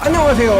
안녕하세요.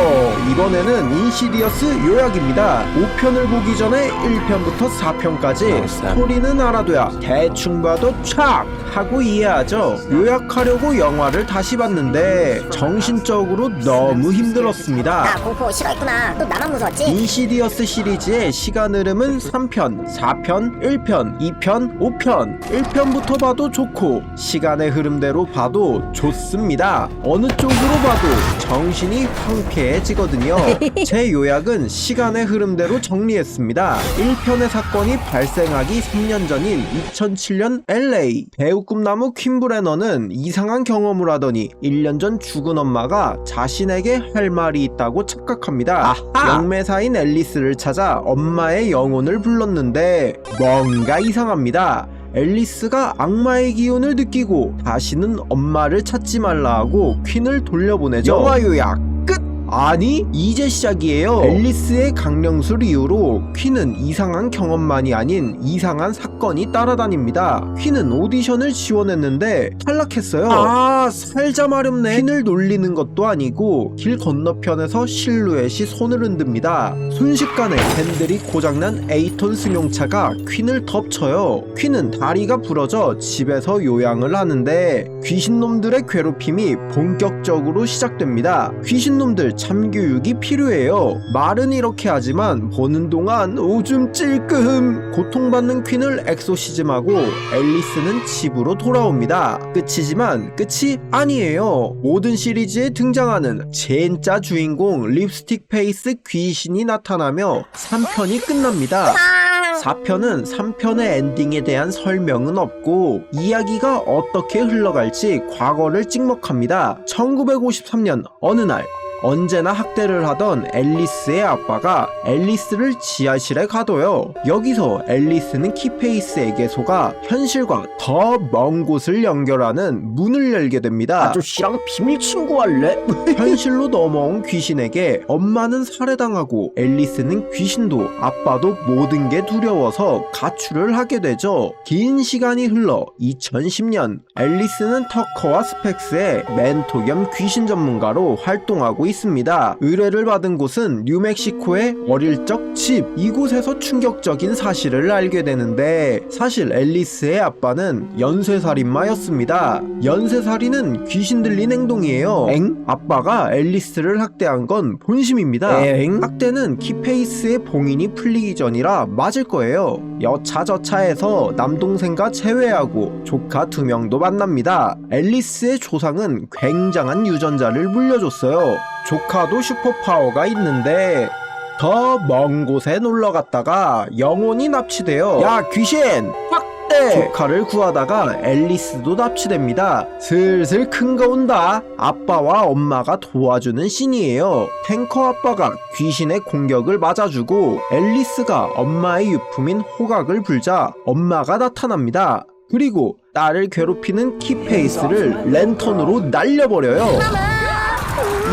이번에는 인시디어스 요약입니다. 5편을 보기 전에 1편부터 4편까지 스토리는 알아둬야 대충 봐도 촥 하고 이해하죠. 요약하려고 영화를 다시 봤는데 정신적으로 너무 힘들었습니다. 나 공포 싫어했구나. 또 나만 무서웠지? 인시디어스 시리즈의 시간 흐름은 3편, 4편, 1편, 2편, 5편 1편부터 봐도 좋고 시간의 흐름대로 봐도 좋습니다. 어느 쪽으로 봐도 정신이 황폐해지거든요. 제 요약은 시간의 흐름대로 정리했습니다. 1편의 사건이 발생하기 3년 전인 2007년 LA. 배우 꿈나무 퀸브레너는 이상한 경험을 하더니 1년 전 죽은 엄마가 자신에게 할 말이 있다고 착각합니다. 영매사인 앨리스를 찾아 엄마의 영혼을 불렀는데 뭔가 이상합니다. 앨리스가 악마의 기운을 느끼고 다시는 엄마를 찾지 말라 하고 퀸을 돌려보내죠. 영화 요약 끝! 아니 이제 시작이에요. 앨리스의 강령술 이후로 퀸은 이상한 경험만이 아닌 이상한 사건이 따라다닙니다. 퀸은 오디션을 지원했는데 탈락했어요. 살자 마렵네. 퀸을 놀리는 것도 아니고 길 건너편에서 실루엣이 손을 흔듭니다. 순식간에 핸들이 고장난 에이톤 승용차가 퀸을 덮쳐요. 퀸은 다리가 부러져 집에서 요양을 하는데 귀신놈들의 괴롭힘이 본격적으로 시작됩니다. 귀신놈들 참교육이 필요해요. 말은 이렇게 하지만 보는 동안 오줌 찔끔. 고통받는 퀸을 엑소시즘하고 앨리스는 집으로 돌아옵니다. 끝이지만 끝이 아니에요. 모든 시리즈에 등장하는 진짜 주인공 립스틱 페이스 귀신이 나타나며 3편이 끝납니다. 4편은 3편의 엔딩에 대한 설명은 없고 이야기가 어떻게 흘러갈지 과거를 찍먹합니다. 1953년 어느 날 언제나 학대를 하던 앨리스의 아빠가 앨리스를 지하실에 가둬요. 여기서 앨리스는 키페이스에게 속아 현실과 더 먼 곳을 연결하는 문을 열게 됩니다. 아저씨랑 비밀 친구할래? 현실로 넘어온 귀신에게 엄마는 살해당하고 앨리스는 귀신도 아빠도 모든 게 두려워서 가출을 하게 되죠. 긴 시간이 흘러 2010년 앨리스는 터커와 스펙스의 멘토 겸 귀신 전문가로 활동하고 있습니다. 의뢰를 받은 곳은 뉴멕시코의 어릴 적 집. 이곳에서 충격적인 사실을 알게 되는데 사실 앨리스의 아빠는 연쇄살인마였습니다. 연쇄살인은 귀신 들린 행동이에요. 아빠가 앨리스를 학대한 건 본심입니다. 학대는 키페이스의 봉인이 풀리기 전이라 맞을 거예요. 여차저차해서 남동생과 재회하고 조카 2명도 만납니다. 앨리스의 조상은 굉장한 유전자를 물려줬어요. 조카도 슈퍼파워가 있는데 더 먼 곳에 놀러갔다가 영혼이 납치돼요. 야 귀신! 조카를 구하다가 앨리스도 납치됩니다. 슬슬 큰 거 온다. 아빠와 엄마가 도와주는 씬이에요. 탱커 아빠가 귀신의 공격을 맞아주고 앨리스가 엄마의 유품인 호각을 불자 엄마가 나타납니다. 그리고 딸을 괴롭히는 키페이스를 랜턴으로 날려버려요.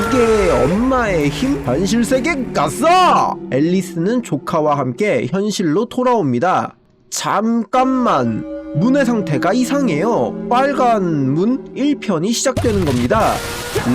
이게 엄마의 힘? 현실 세계 갔어! 앨리스는 조카와 함께 현실로 돌아옵니다. 잠깐만, 문의 상태가 이상해요. 빨간 문 1편이 시작되는 겁니다.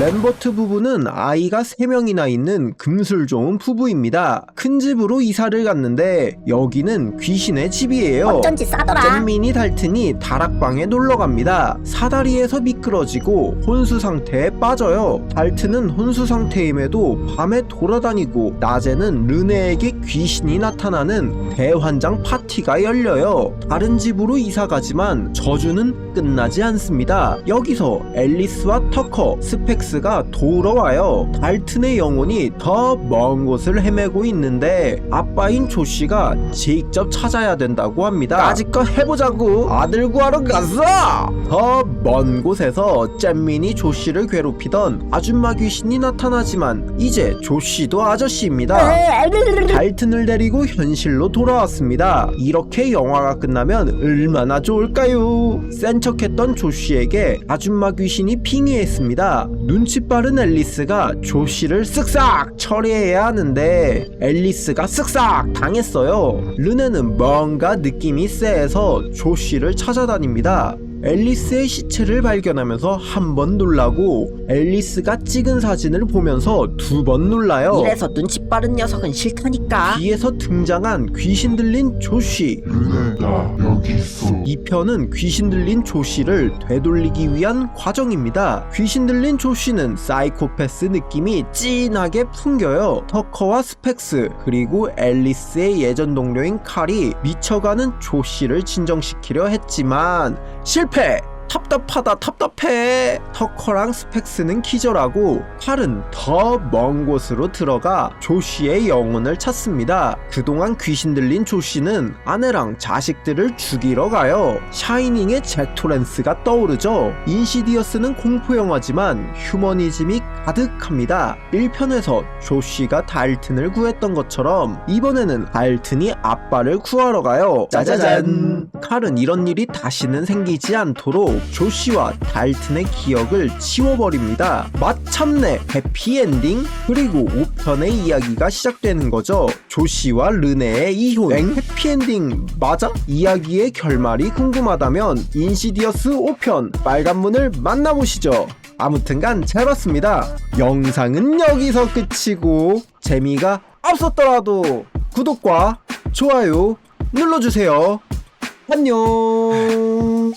램버트 부부는 아이가 3명이나 있는 금술 좋은 부부입니다. 큰 집으로 이사를 갔는데 여기는 귀신의 집이에요. 어쩐지 싸더라. 잼민이 달튼이 다락방에 놀러갑니다. 사다리에서 미끄러지고 혼수 상태에 빠져요. 달튼은 혼수 상태임에도 밤에 돌아다니고 낮에는 르네에게 귀신이 나타나는 대환장 파티가 열려요. 다른 집으로 이사가지만 저주는 끝나지 않습니다. 여기서 앨리스와 터커, 스펙스가 돌아와요. 달튼의 영혼이 더 먼 곳을 헤매고 있는데 아빠인 조씨가 직접 찾아야 된다고 합니다. 아직껏 해보자고. 아들 구하러 갔어. 더 먼 곳에서 잼민이 조씨를 괴롭히던 아줌마 귀신이 나타나지만 이제 조씨도 아저씨입니다. 달튼을 데리고 현실로 돌아왔습니다. 이렇게 영화가 끝나면 얼마나 좋을까요? 센 척했던 조씨에게 아줌마 귀신이 핑계했습니다. 눈치 빠른 앨리스가 조씨를 쓱싹 처리해야 하는데 앨리스가 쓱싹 당했어요. 르네는 뭔가 느낌이 쎄해서 조씨를 찾아다닙니다. 앨리스의 시체를 발견하면서 한 번 놀라고 앨리스가 찍은 사진을 보면서 두 번 놀라요. 이래서 눈치 빠른 녀석은 싫다니까. 뒤에서 등장한 귀신 들린 조시. 르네가 여기 있어. 이 편은 귀신 들린 조시를 되돌리기 위한 과정입니다. 귀신 들린 조시는 사이코패스 느낌이 찐하게 풍겨요. 터커와 스펙스 그리고 앨리스의 예전 동료인 칼이 미쳐가는 조시를 진정시키려 했지만 실패! 답답하다 답답해. 터커랑 스펙스는 기절하고 칼은 더 먼 곳으로 들어가 조시의 영혼을 찾습니다. 그동안 귀신 들린 조시는 아내랑 자식들을 죽이러 가요. 샤이닝의 잭 토렌스가 떠오르죠. 인시디어스는 공포영화지만 휴머니즘이 가득합니다. 1편에서 조시가 달튼을 구했던 것처럼 이번에는 달튼이 아빠를 구하러 가요. 짜자잔. 칼은 이런 일이 다시는 생기지 않도록 조시와 달튼의 기억을 지워버립니다. 마침내 해피엔딩? 그리고 5편의 이야기가 시작되는 거죠. 조시와 르네의 이혼. 해피엔딩 맞아? 이야기의 결말이 궁금하다면 인시디어스 5편 빨간문을 만나보시죠. 아무튼간 잘 봤습니다. 영상은 여기서 끝이고 재미가 없었더라도 구독과 좋아요 눌러주세요. 안녕.